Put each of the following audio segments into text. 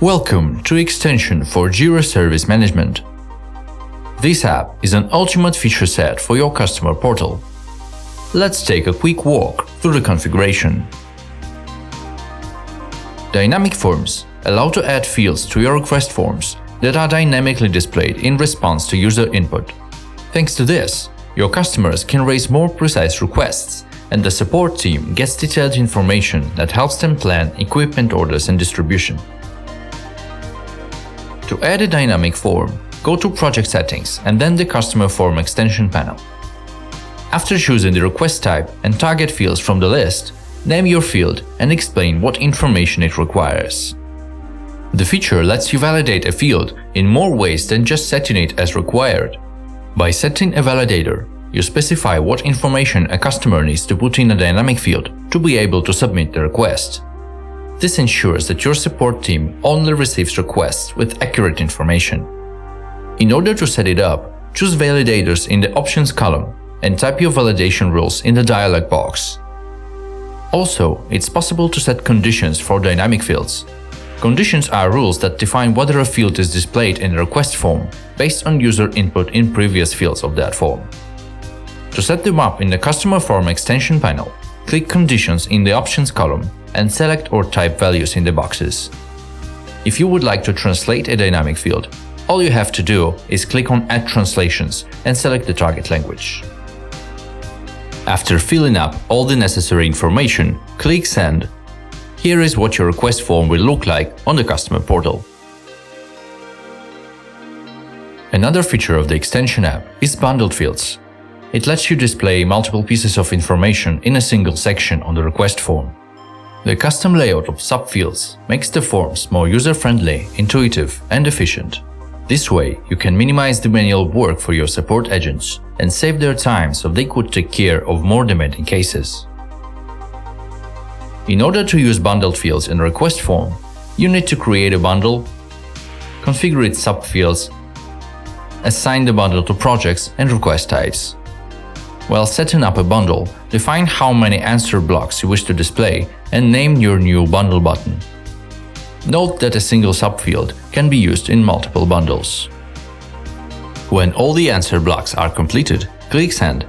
Welcome to extension for Jira Service Management. This app is an ultimate feature set for your customer portal. Let's take a quick walk through the configuration. Dynamic forms allow to add fields to your request forms that are dynamically displayed in response to user input. Thanks to this, your customers can raise more precise requests, and the support team gets detailed information that helps them plan equipment orders and distribution. To add a dynamic form, go to Project Settings and then the Customer Form extension panel. After choosing the request type and target fields from the list, name your field and explain what information it requires. The feature lets you validate a field in more ways than just setting it as required. By setting a validator, you specify what information a customer needs to put in a dynamic field to be able to submit the request. This ensures that your support team only receives requests with accurate information. In order to set it up, choose Validators in the Options column and type your validation rules in the dialog box. Also, it's possible to set conditions for dynamic fields. Conditions are rules that define whether a field is displayed in the request form based on user input in previous fields of that form. To set them up in the Customer Form extension panel, click Conditions in the Options column and select or type values in the boxes. If you would like to translate a dynamic field, all you have to do is click on Add Translations and select the target language. After filling up all the necessary information, click Send. Here is what your request form will look like on the customer portal. Another feature of the extension app is bundled fields. It lets you display multiple pieces of information in a single section on the request form. The custom layout of subfields makes the forms more user-friendly, intuitive, and efficient. This way, you can minimize the manual work for your support agents and save their time so they could take care of more demanding cases. In order to use bundled fields in a request form, you need to create a bundle, configure its subfields, assign the bundle to projects and request types. While setting up a bundle, define how many answer blocks you wish to display and name your new bundle button. Note that a single subfield can be used in multiple bundles. When all the answer blocks are completed, click Send.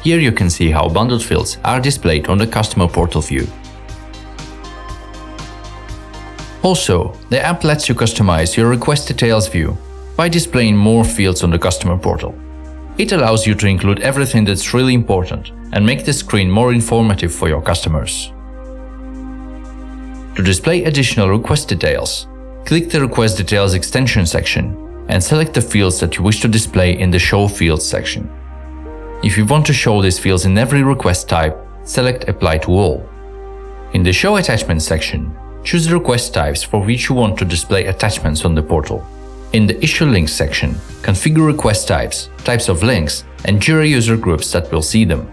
Here you can see how bundled fields are displayed on the customer portal view. Also, the app lets you customize your request details view by displaying more fields on the customer portal. It allows you to include everything that's really important and make the screen more informative for your customers. To display additional request details, click the Request Details extension section and select the fields that you wish to display in the Show Fields section. If you want to show these fields in every request type, select Apply to All. In the Show Attachments section, choose the request types for which you want to display attachments on the portal. In the Issue Links section, configure request types, types of links, and Jira user groups that will see them.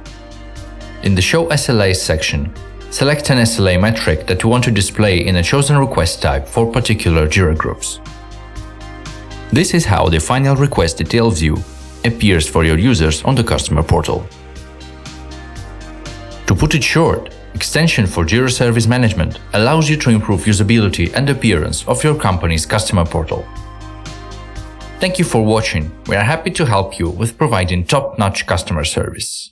In the Show SLAs section, select an SLA metric that you want to display in a chosen request type for particular Jira groups. This is how the final request detail view appears for your users on the customer portal. To put it short, extension for Jira Service Management allows you to improve usability and appearance of your company's customer portal. Thank you for watching. We are happy to help you with providing top-notch customer service.